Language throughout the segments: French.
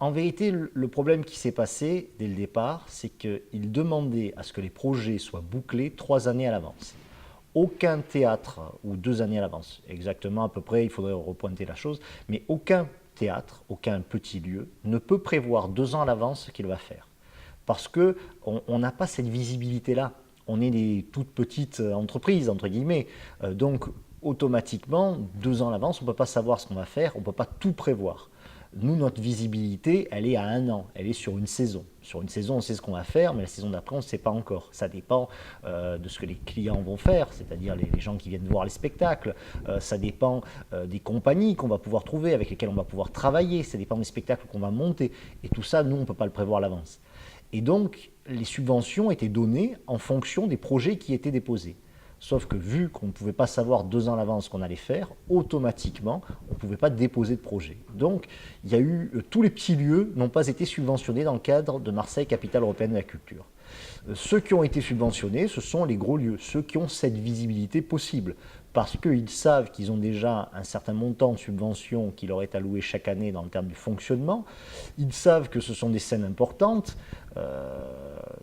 En vérité, le problème qui s'est passé dès le départ, c'est qu'ils demandaient à ce que les projets soient bouclés 3 années à l'avance. Aucun théâtre, ou 2 années à l'avance, exactement à peu près, il faudrait repointer la chose, mais aucun théâtre, aucun petit lieu ne peut prévoir 2 ans à l'avance ce qu'il va faire. Parce qu'on n'a pas cette visibilité-là. On est des toutes petites entreprises, entre guillemets. Donc, automatiquement, 2 ans à l'avance, on ne peut pas savoir ce qu'on va faire, on ne peut pas tout prévoir. Nous, notre visibilité, elle est à 1 an, elle est sur une saison. Sur une saison, on sait ce qu'on va faire, mais la saison d'après, on ne sait pas encore. Ça dépend de ce que les clients vont faire, c'est-à-dire les gens qui viennent voir les spectacles. Ça dépend des compagnies qu'on va pouvoir trouver, avec lesquelles on va pouvoir travailler. Ça dépend des spectacles qu'on va monter. Et tout ça, nous, on ne peut pas le prévoir à l'avance. Et donc, les subventions étaient données en fonction des projets qui étaient déposés. Sauf que vu qu'on ne pouvait pas savoir 2 ans à l'avance ce qu'on allait faire, automatiquement, on ne pouvait pas déposer de projet. Donc, il y a eu, tous les petits lieux n'ont pas été subventionnés dans le cadre de Marseille, capitale européenne de la culture. Ceux qui ont été subventionnés, ce sont les gros lieux, ceux qui ont cette visibilité possible, parce qu'ils savent qu'ils ont déjà un certain montant de subventions qui leur est alloué chaque année dans le terme du fonctionnement. Ils savent que ce sont des scènes importantes.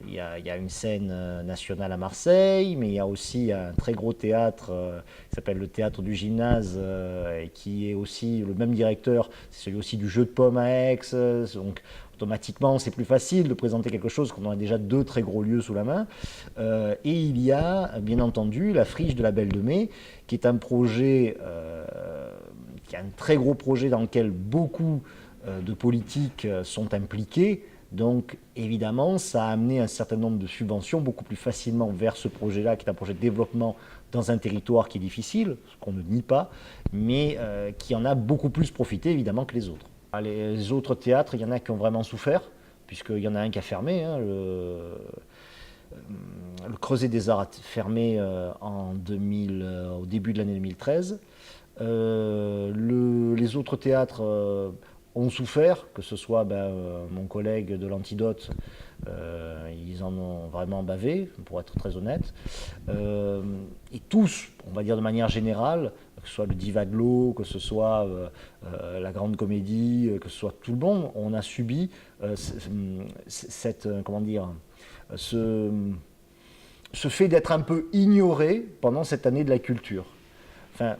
Il y a une scène nationale à Marseille, mais il y a aussi un très gros théâtre qui s'appelle le Théâtre du Gymnase, et qui est aussi le même directeur, c'est celui aussi du Jeu de Paume à Aix. Donc, automatiquement, c'est plus facile de présenter quelque chose quand on a déjà 2 très gros lieux sous la main. Et il y a, bien entendu, la Friche de la Belle de Mai, qui est un projet, qui est un très gros projet dans lequel beaucoup de politiques sont impliqués. Donc, évidemment, ça a amené un certain nombre de subventions beaucoup plus facilement vers ce projet-là, qui est un projet de développement dans un territoire qui est difficile, ce qu'on ne nie pas, mais qui en a beaucoup plus profité, évidemment, que les autres. Les autres théâtres, il y en a qui ont vraiment souffert, puisqu'il y en a un qui a fermé. Le Creuset des Arts a fermé au début de l'année 2013. Les autres théâtres ont souffert, que ce soit mon collègue de l'Antidote, ils en ont vraiment bavé, pour être très honnête. Et tous, on va dire de manière générale, que ce soit le Divaglo, que ce soit la Grande Comédie, que ce soit tout le monde, on a subi ce fait d'être un peu ignoré pendant cette année de la culture. Enfin,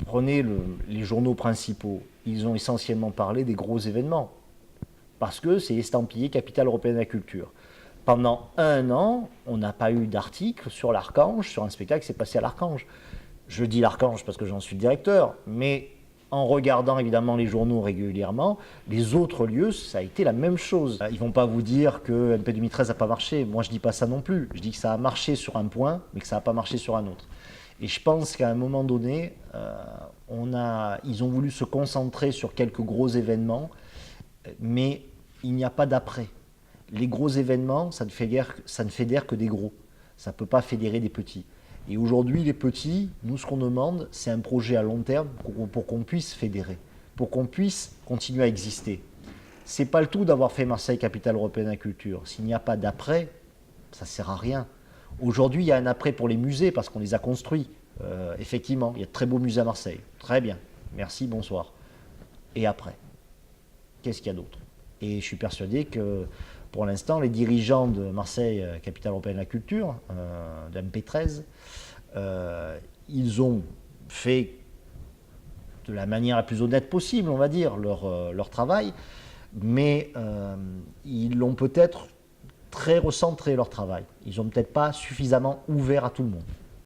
prenez les journaux principaux, ils ont essentiellement parlé des gros événements, parce que c'est estampillé capitale européenne de la culture. Pendant 1 an, on n'a pas eu d'article sur l'Archange, sur un spectacle qui s'est passé à l'Archange. Je dis l'Archange parce que j'en suis le directeur, mais en regardant évidemment les journaux régulièrement, les autres lieux, ça a été la même chose. Ils ne vont pas vous dire que NP 2013 n'a pas marché, moi je ne dis pas ça non plus. Je dis que ça a marché sur un point, mais que ça n'a pas marché sur un autre. Et je pense qu'à un moment donné, ils ont voulu se concentrer sur quelques gros événements, mais il n'y a pas d'après. Les gros événements, ça ne fédère que des gros. Ça ne peut pas fédérer des petits. Et aujourd'hui, les petits, nous, ce qu'on demande, c'est un projet à long terme pour qu'on puisse fédérer, pour qu'on puisse continuer à exister. Ce n'est pas le tout d'avoir fait Marseille, capitale européenne de la culture. S'il n'y a pas d'après, ça ne sert à rien. Aujourd'hui, il y a un après pour les musées parce qu'on les a construits. Effectivement, il y a de très beaux musées à Marseille. Très bien. Merci, bonsoir. Et après, qu'est-ce qu'il y a d'autre? Et je suis persuadé que, pour l'instant, les dirigeants de Marseille, capitale européenne de la culture, de MP13, ils ont fait de la manière la plus honnête possible, on va dire, leur travail, mais ils l'ont peut-être très recentré, leur travail. Ils n'ont peut-être pas suffisamment ouvert à tout le monde.